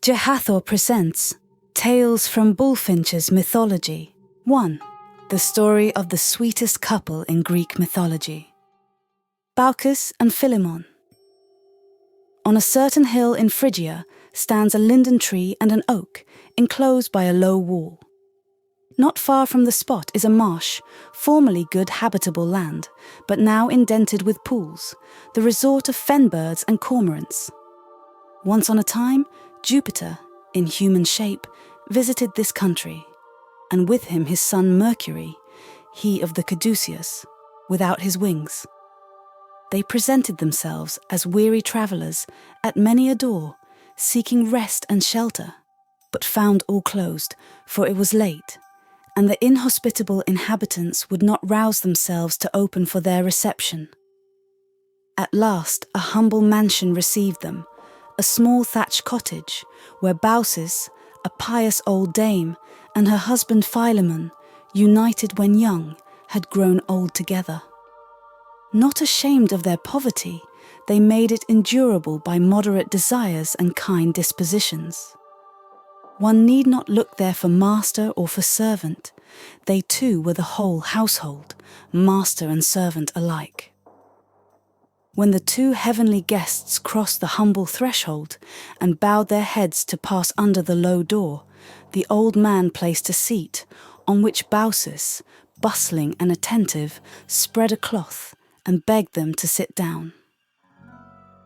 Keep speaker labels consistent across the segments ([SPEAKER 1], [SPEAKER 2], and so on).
[SPEAKER 1] Jehathor presents Tales from Bulfinch's Mythology. 1. The story of the sweetest couple in Greek mythology. Baucis and Philemon. On a certain hill in Phrygia stands a linden tree and an oak, enclosed by a low wall. Not far from the spot is a marsh, formerly good habitable land, but now indented with pools, the resort of fenbirds and cormorants. Once on a time, Jupiter, in human shape, visited this country, and with him his son Mercury, he of the caduceus, without his wings. They presented themselves as weary travellers at many a door, seeking rest and shelter, but found all closed, for it was late, and the inhospitable inhabitants would not rouse themselves to open for their reception. At last a humble mansion received them, a small thatched cottage, where Baucis, a pious old dame, and her husband Philemon, united when young, had grown old together. Not ashamed of their poverty, they made it endurable by moderate desires and kind dispositions. One need not look there for master or for servant. They too were the whole household, master and servant alike. When the two heavenly guests crossed the humble threshold and bowed their heads to pass under the low door, the old man placed a seat, on which Baucis, bustling and attentive, spread a cloth and begged them to sit down.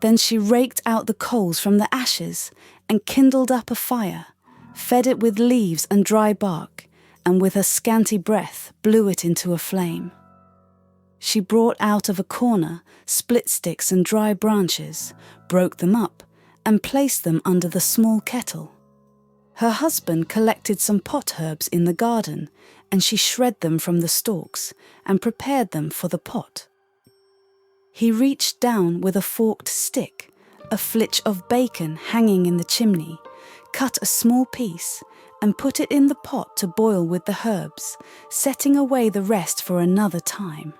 [SPEAKER 1] Then she raked out the coals from the ashes and kindled up a fire, fed it with leaves and dry bark, and with her scanty breath blew it into a flame. She brought out of a corner split sticks and dry branches, broke them up, and placed them under the small kettle. Her husband collected some pot herbs in the garden, and she shred them from the stalks, and prepared them for the pot. He reached down with a forked stick, a flitch of bacon hanging in the chimney, cut a small piece, and put it in the pot to boil with the herbs, setting away the rest for another time.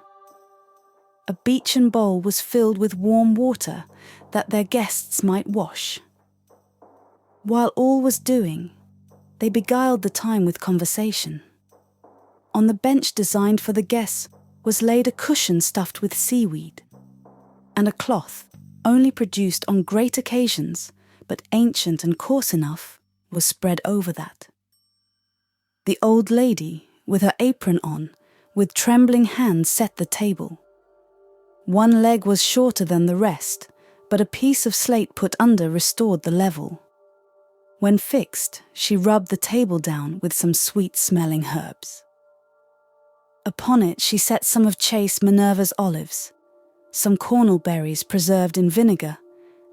[SPEAKER 1] A beechen bowl was filled with warm water, that their guests might wash. While all was doing, they beguiled the time with conversation. On the bench designed for the guests was laid a cushion stuffed with seaweed, and a cloth, only produced on great occasions, but ancient and coarse enough, was spread over that. The old lady, with her apron on, with trembling hands set the table. One leg was shorter than the rest, but a piece of slate put under restored the level. When fixed, she rubbed the table down with some sweet-smelling herbs. Upon it she set some of chaste Minerva's olives, some cornel berries preserved in vinegar,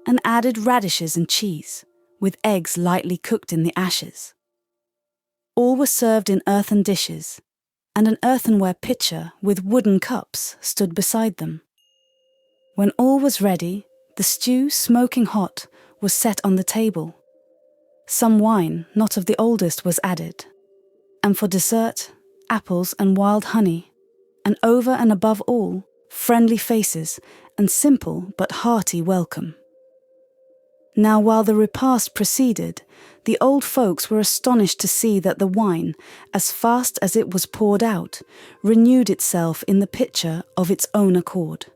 [SPEAKER 1] and added radishes and cheese, with eggs lightly cooked in the ashes. All were served in earthen dishes, and an earthenware pitcher with wooden cups stood beside them. When all was ready, the stew, smoking hot, was set on the table. Some wine, not of the oldest, was added, and for dessert, apples and wild honey, and over and above all, friendly faces and simple but hearty welcome. Now while the repast proceeded, the old folks were astonished to see that the wine, as fast as it was poured out, renewed itself in the pitcher of its own accord.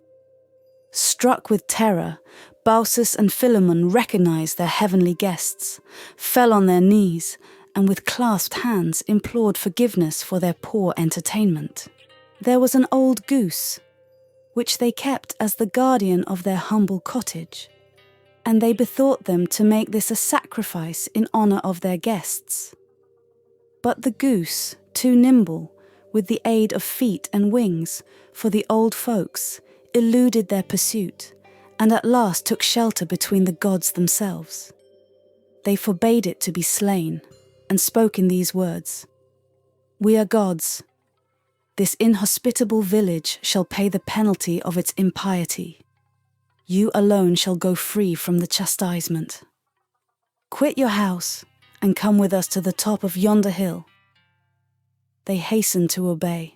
[SPEAKER 1] Struck with terror, Baucis and Philemon recognized their heavenly guests, fell on their knees, and with clasped hands implored forgiveness for their poor entertainment. There was an old goose, which they kept as the guardian of their humble cottage, and they bethought them to make this a sacrifice in honour of their guests. But the goose, too nimble, with the aid of feet and wings, for the old folks, eluded their pursuit, and at last took shelter between the gods themselves. They forbade it to be slain, and spoke in these words: "We are gods. This inhospitable village shall pay the penalty of its impiety. You alone shall go free from the chastisement. Quit your house, and come with us to the top of yonder hill." They hastened to obey,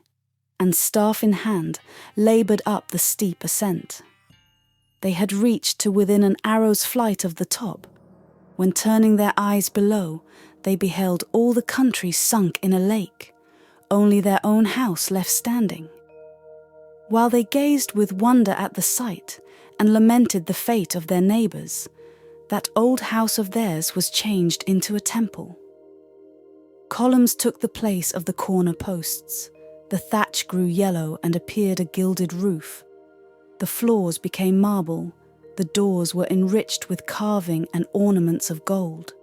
[SPEAKER 1] and staff in hand, laboured up the steep ascent. They had reached to within an arrow's flight of the top, when turning their eyes below, they beheld all the country sunk in a lake, only their own house left standing. While they gazed with wonder at the sight and lamented the fate of their neighbours, that old house of theirs was changed into a temple. Columns took the place of the corner posts, the thatch grew yellow and appeared a gilded roof. The floors became marble, the doors were enriched with carving and ornaments of gold.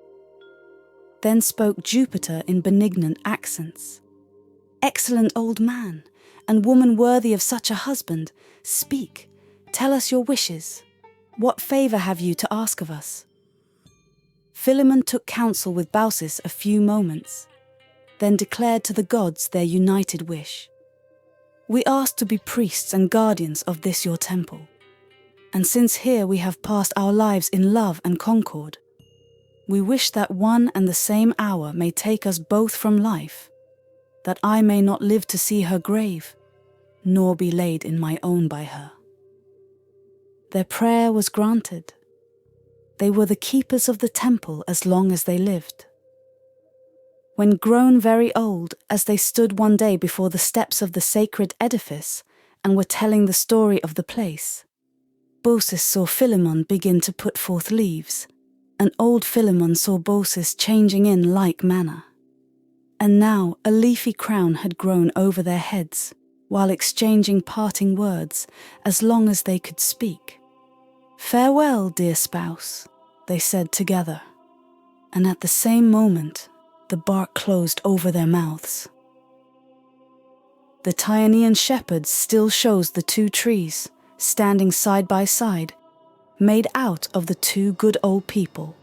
[SPEAKER 1] Then spoke Jupiter in benignant accents. "Excellent old man, and woman worthy of such a husband, speak, tell us your wishes. What favour have you to ask of us?" Philemon took counsel with Baucis a few moments, then declared to the gods their united wish. "We ask to be priests and guardians of this your temple. And since here we have passed our lives in love and concord, we wish that one and the same hour may take us both from life, that I may not live to see her grave, nor be laid in my own by her." Their prayer was granted. They were the keepers of the temple as long as they lived. When grown very old, as they stood one day before the steps of the sacred edifice and were telling the story of the place, Baucis saw Philemon begin to put forth leaves, and old Philemon saw Baucis changing in like manner. And now a leafy crown had grown over their heads, while exchanging parting words as long as they could speak. "Farewell, dear spouse," they said together, and at the same moment the bark closed over their mouths. The Tyanean shepherd still shows the two trees, standing side by side, made out of the two good old people.